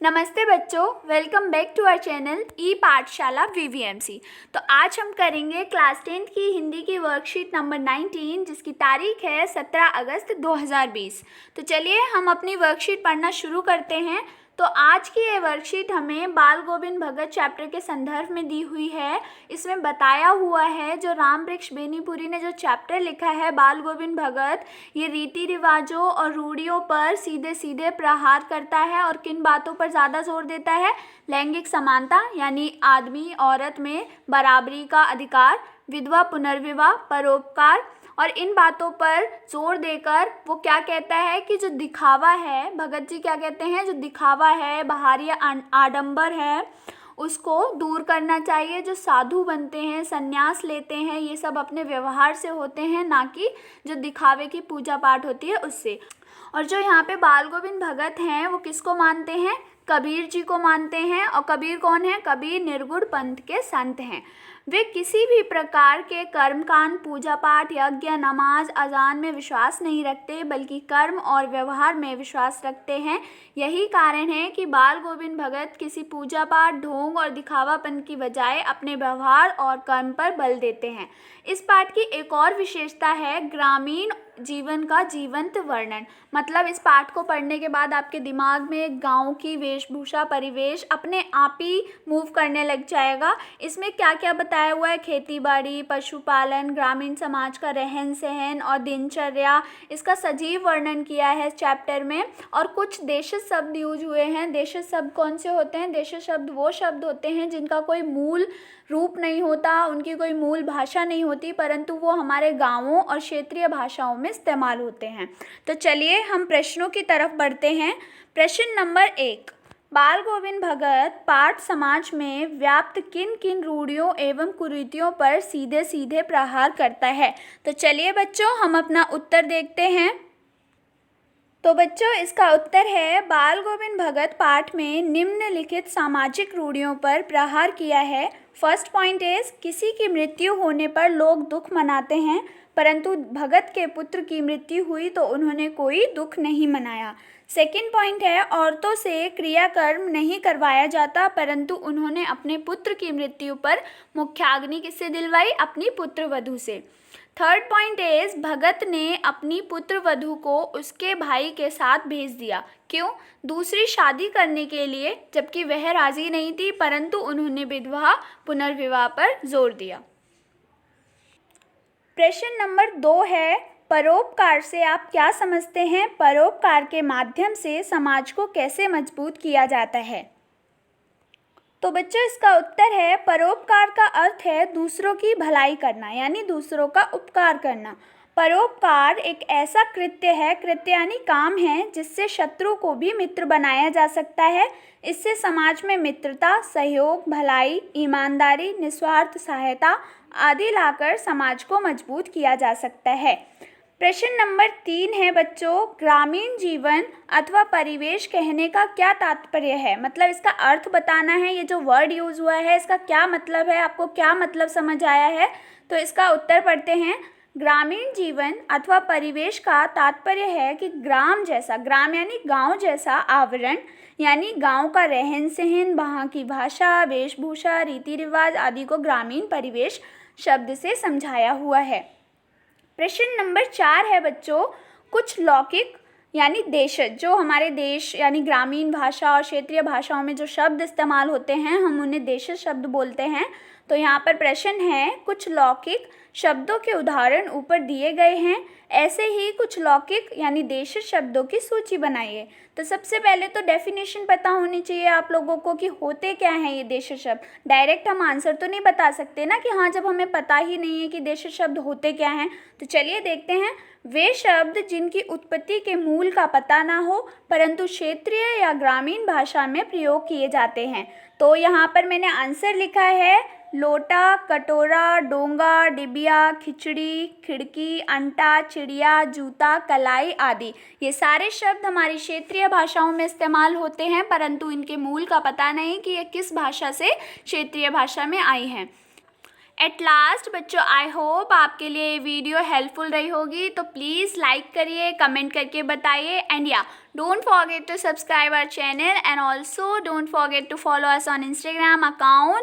नमस्ते बच्चों, welcome back to our channel e Pathshala VVMC. तो आज हम करेंगे क्लास 10th की हिंदी की वर्कशीट नंबर 19 जिसकी तारीख है 17 अगस्त 2020। तो चलिए हम अपनी वर्कशीट पढ़ना शुरू करते हैं। तो आज की ये वर्कशीट हमें बाल गोविंद भगत चैप्टर के संदर्भ में दी हुई है। इसमें बताया हुआ है जो राम वृक्ष बेनीपुरी ने जो चैप्टर लिखा है बाल गोविंद भगत, ये रीति रिवाजों और रूढ़ियों पर सीधे सीधे प्रहार करता है और किन बातों पर ज़्यादा जोर देता है। लैंगिक समानता यानी आदमी औरत में बराबरी का अधिकार, विधवा पुनर्विवाह, परोपकार और इन बातों पर जोर देकर वो क्या कहता है कि जो दिखावा है, भगत जी क्या कहते हैं, जो दिखावा है, बाहरी आडंबर है, उसको दूर करना चाहिए। जो साधु बनते हैं, संन्यास लेते हैं, ये सब अपने व्यवहार से होते हैं, ना कि जो दिखावे की पूजा पाठ होती है उससे। और जो यहाँ पे बाल गोविंद भगत हैं वो किसको मानते हैं? कबीर जी को मानते हैं। और कबीर कौन है? कबीर निर्गुण पंथ के संत हैं। वे किसी भी प्रकार के कर्मकांड, पूजा पाठ, यज्ञ, नमाज, अजान में विश्वास नहीं रखते, बल्कि कर्म और व्यवहार में विश्वास रखते हैं। यही कारण है कि बाल गोविंद भगत किसी पूजा पाठ, ढोंग और दिखावापन की बजाय अपने व्यवहार और कर्म पर बल देते हैं। इस पाठ की एक और विशेषता है ग्रामीण जीवन का जीवंत वर्णन। मतलब इस पाठ को पढ़ने के बाद आपके दिमाग में गांव की वेशभूषा, परिवेश अपने आप ही मूव करने लग जाएगा। इसमें क्या क्या बताया हुआ है? खेती बाड़ी, पशुपालन, ग्रामीण समाज का रहन सहन और दिनचर्या, इसका सजीव वर्णन किया है इस चैप्टर में। और कुछ देशज शब्द यूज हुए हैं। देशज शब्द कौन से होते हैं? देशज शब्द वो शब्द होते हैं जिनका कोई मूल रूप नहीं होता, उनकी कोई मूल भाषा नहीं होती, परंतु वो हमारे गांवों और क्षेत्रीय भाषाओं में इस्तेमाल होते हैं। तो चलिए हम प्रश्नों की तरफ बढ़ते हैं। प्रश्न नंबर 1, बाल गोविंद भगत पाठ समाज में व्याप्त किन किन रूढ़ियों एवं कुरीतियों पर सीधे सीधे प्रहार करता है? तो चलिए बच्चों हम अपना उत्तर देखते हैं। तो बच्चों इसका उत्तर है बाल गोविंद भगत पाठ में निम्नलिखित सामाजिक रूढ़ियों पर प्रहार किया है। फर्स्ट पॉइंट इज, किसी की मृत्यु होने पर लोग दुख मनाते हैं, परंतु भगत के पुत्र की मृत्यु हुई तो उन्होंने कोई दुख नहीं मनाया। सेकंड पॉइंट है, औरतों से क्रियाकर्म नहीं करवाया जाता, परंतु उन्होंने अपने पुत्र की मृत्यु पर मुख्याग्नि किससे दिलवाई? अपनी पुत्र वधू से। थर्ड पॉइंट इज, भगत ने अपनी पुत्र वधू को उसके भाई के साथ भेज दिया। क्यों? दूसरी शादी करने के लिए, जबकि वह राजी नहीं थी, परंतु उन्होंने विधवा पुनर्विवाह पर जोर दिया। प्रश्न नंबर 2 है, परोपकार से आप क्या समझते हैं? परोपकार के माध्यम से समाज को कैसे मजबूत किया जाता है? तो बच्चों इसका उत्तर है परोपकार का अर्थ है दूसरों की भलाई करना, यानी दूसरों का उपकार करना। परोपकार एक ऐसा कृत्य है, कृत्य यानी काम है, जिससे शत्रु को भी मित्र बनाया जा सकता है। इससे समाज में मित्रता, सहयोग, भलाई, ईमानदारी, निस्वार्थ सहायता आदि लाकर समाज को मजबूत किया जा सकता है। प्रश्न नंबर 3 है बच्चों, ग्रामीण जीवन अथवा परिवेश कहने का क्या तात्पर्य है? मतलब इसका अर्थ बताना है। ये जो वर्ड यूज हुआ है इसका क्या मतलब है, आपको क्या मतलब समझ आया है? तो इसका उत्तर पढ़ते हैं। ग्रामीण जीवन अथवा परिवेश का तात्पर्य है कि ग्राम जैसा, ग्राम यानी गांव जैसा आवरण, यानी गांव का रहन सहन, वहाँ की भाषा, वेशभूषा, रीति रिवाज आदि को ग्रामीण परिवेश शब्द से समझाया हुआ है। प्रश्न नंबर 4 है बच्चों, कुछ लौकिक यानी देशज, जो हमारे देश यानी ग्रामीण भाषा और क्षेत्रीय भाषाओं में जो शब्द इस्तेमाल होते हैं हम उन्हें देशज शब्द बोलते हैं। तो यहाँ पर प्रश्न है, कुछ लौकिक शब्दों के उदाहरण ऊपर दिए गए हैं, ऐसे ही कुछ लौकिक यानी देशज शब्दों की सूची बनाइए। तो सबसे पहले तो डेफिनेशन पता होनी चाहिए आप लोगों को कि होते क्या हैं ये देशज शब्द। डायरेक्ट हम आंसर तो नहीं बता सकते ना कि हाँ, जब हमें पता ही नहीं है कि देशज शब्द होते क्या हैं। तो चलिए देखते हैं। वे शब्द जिनकी उत्पत्ति के मूल का पता ना हो, परंतु क्षेत्रीय या ग्रामीण भाषा में प्रयोग किए जाते हैं। तो यहाँ पर मैंने आंसर लिखा है लोटा, कटोरा, डोंगा, डिबिया, खिचड़ी, खिड़की, अंटा, चिड़िया, जूता, कलाई आदि। ये सारे शब्द हमारी क्षेत्रीय भाषाओं में इस्तेमाल होते हैं, परंतु इनके मूल का पता नहीं कि ये किस भाषा से क्षेत्रीय भाषा में आई हैं। एट लास्ट बच्चों, आई होप आपके लिए ये वीडियो हेल्पफुल रही होगी, तो प्लीज़ लाइक करिए, कमेंट करके बताइए, and yeah don't forget to subscribe our channel, and also don't forget to follow us on Instagram account